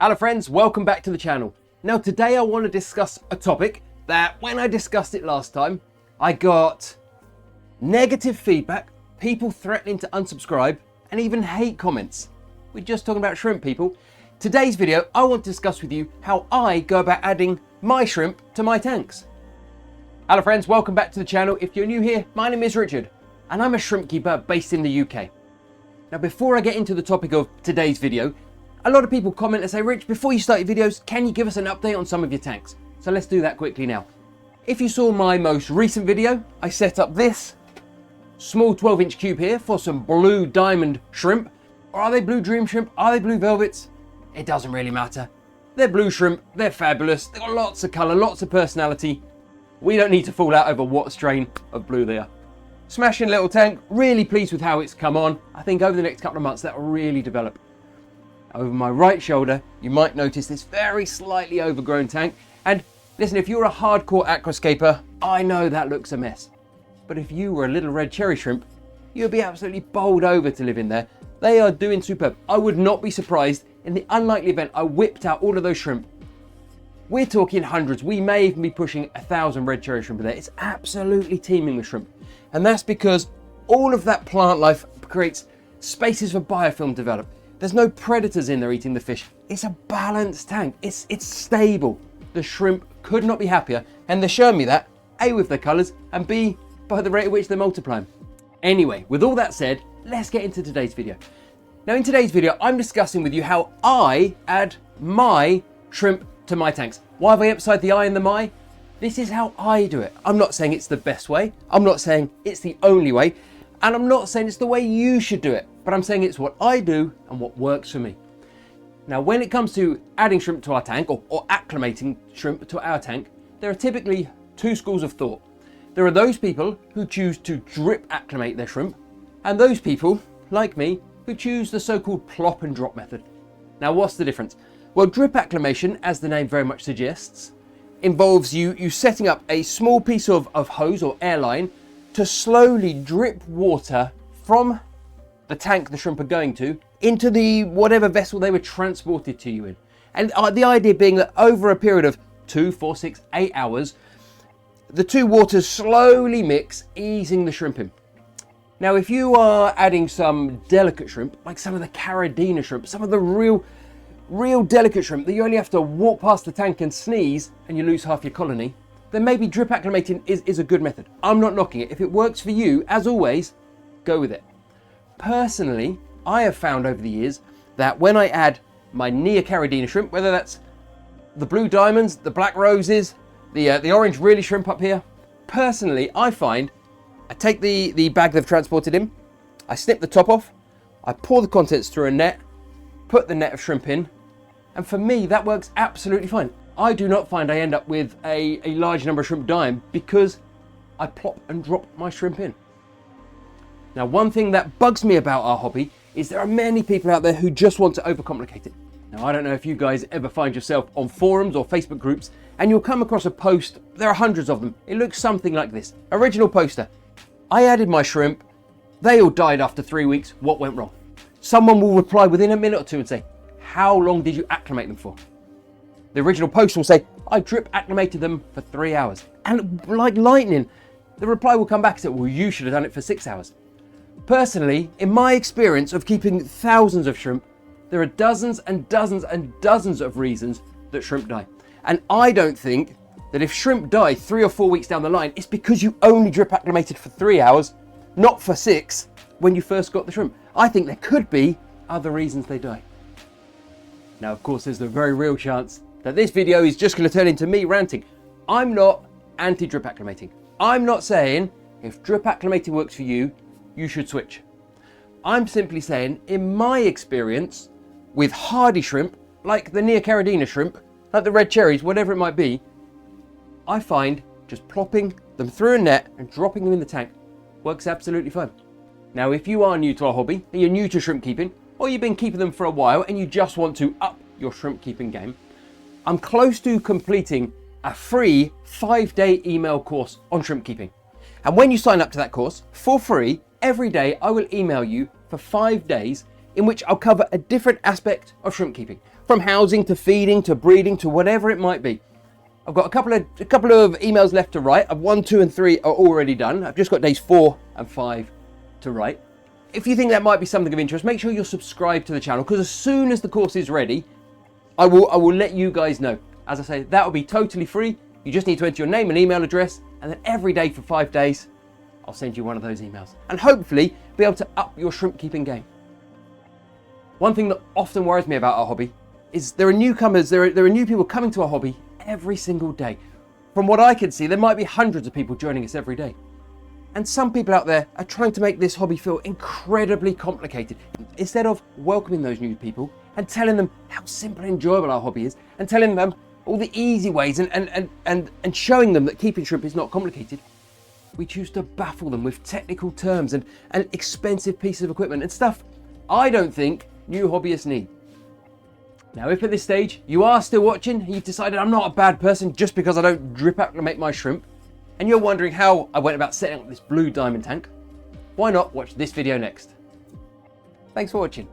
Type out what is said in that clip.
Hello friends, welcome back to the channel. Now today I want to discuss a topic that when I discussed it last time, I got negative feedback, people threatening to unsubscribe, and even hate comments. We're just talking about shrimp, people. Today's video, I want to discuss with you how I go about adding my shrimp to my tanks. Hello friends, welcome back to the channel. If you're new here, my name is Richard, and I'm a shrimp keeper based in the UK. Now before I get into the topic of today's video, a lot of people comment and say, Rich, before you start your videos, can you give us an update on some of your tanks? So let's do that quickly now. If you saw my most recent video, I set up this small 12-inch cube here for some blue diamond shrimp. Or are they blue dream shrimp? Are they blue velvets? It doesn't really matter. They're blue shrimp, they're fabulous, they've got lots of colour, lots of personality. We don't need to fall out over what strain of blue they are. Smashing little tank, really pleased with how it's come on. I think over the next couple of months that will really develop. Over my right shoulder, you might notice this very slightly overgrown tank. And listen, if you're a hardcore aquascaper, I know that looks a mess. But if you were a little red cherry shrimp, you'd be absolutely bowled over to live in there. They are doing superb. I would not be surprised in the unlikely event I whipped out all of those shrimp. We're talking hundreds. We may even be pushing 1,000 red cherry shrimp in there. It's absolutely teeming with shrimp. And that's because all of that plant life creates spaces for biofilm to develop. There's no predators in there eating the fish. It's a balanced tank. It's stable. The shrimp could not be happier, and they're showing me that, A, with their colours, and B, by the rate at which they're multiplying. Anyway, with all that said, let's get into today's video. Now in today's video, I'm discussing with you how I add my shrimp to my tanks. Why have I emphasised the I and the my? This is how I do it. I'm not saying it's the best way. I'm not saying it's the only way. And I'm not saying it's the way you should do it, but I'm saying it's what I do and what works for me. Now, when it comes to adding shrimp to our tank or acclimating shrimp to our tank, there are typically two schools of thought. There are those people who choose to drip acclimate their shrimp, and those people, like me, who choose the so-called plop and drop method. Now, what's the difference? Well, drip acclimation, as the name very much suggests, involves you setting up a small piece of hose or airline to slowly drip water from the tank the shrimp are going to into the whatever vessel they were transported to you in. And the idea being that over a period of 2, 4, 6, 8 hours, the two waters slowly mix, easing the shrimp in. Now, if you are adding some delicate shrimp, like some of the Neocaridina shrimp, some of the real delicate shrimp that you only have to walk past the tank and sneeze and you lose half your colony, then maybe drip acclimating is a good method. I'm not knocking it. If it works for you, as always, go with it. Personally, I have found over the years that when I add my Neocaridina shrimp, whether that's the blue diamonds, the black roses, the orange really shrimp up here, personally, I find I take the bag they've transported in, I snip the top off, I pour the contents through a net, put the net of shrimp in, and for me, that works absolutely fine. I do not find I end up with a large number of shrimp dying because I plop and drop my shrimp in. Now, one thing that bugs me about our hobby is there are many people out there who just want to overcomplicate it. Now, I don't know if you guys ever find yourself on forums or Facebook groups and you'll come across a post, there are hundreds of them. It looks something like this. Original poster. I added my shrimp. They all died after 3 weeks. What went wrong? Someone will reply within a minute or two and say, how long did you acclimate them for? The original post will say, I drip acclimated them for 3 hours. And like lightning, the reply will come back and say, well, you should have done it for 6 hours. Personally, in my experience of keeping thousands of shrimp, there are dozens and dozens and dozens of reasons that shrimp die. And I don't think that if shrimp die 3 or 4 weeks down the line, it's because you only drip acclimated for 3 hours, not for 6 when you first got the shrimp. I think there could be other reasons they die. Now, of course, there's the very real chance that this video is just going to turn into me ranting. I'm not anti-drip acclimating. I'm not saying if drip acclimating works for you, you should switch. I'm simply saying, in my experience, with hardy shrimp, like the Neocaridina shrimp, like the red cherries, whatever it might be, I find just plopping them through a net and dropping them in the tank works absolutely fine. Now, if you are new to our hobby, and you're new to shrimp keeping, or you've been keeping them for a while and you just want to up your shrimp keeping game, I'm close to completing a free 5-day email course on shrimp keeping. And when you sign up to that course, for free, every day I will email you for 5 days in which I'll cover a different aspect of shrimp keeping. from housing to feeding to breeding to whatever it might be. I've got a couple of emails left to write. 1, 2, and 3 are already done. I've just got days 4 and 5 to write. If you think that might be something of interest, make sure you're subscribed to the channel, because as soon as the course is ready, I will let you guys know. As I say, that will be totally free. You just need to enter your name and email address, and then every day for 5 days, I'll send you one of those emails. And hopefully be able to up your shrimp keeping game. One thing that often worries me about our hobby is there are newcomers, there are new people coming to our hobby every single day. From what I can see, there might be hundreds of people joining us every day. And some people out there are trying to make this hobby feel incredibly complicated. Instead of welcoming those new people and telling them how simple and enjoyable our hobby is, and telling them all the easy ways and showing them that keeping shrimp is not complicated, we choose to baffle them with technical terms and expensive pieces of equipment and stuff I don't think new hobbyists need. Now, if at this stage you are still watching and you've decided I'm not a bad person just because I don't drip acclimate my shrimp, and you're wondering how I went about setting up this blue diamond tank, why not watch this video next? Thanks for watching.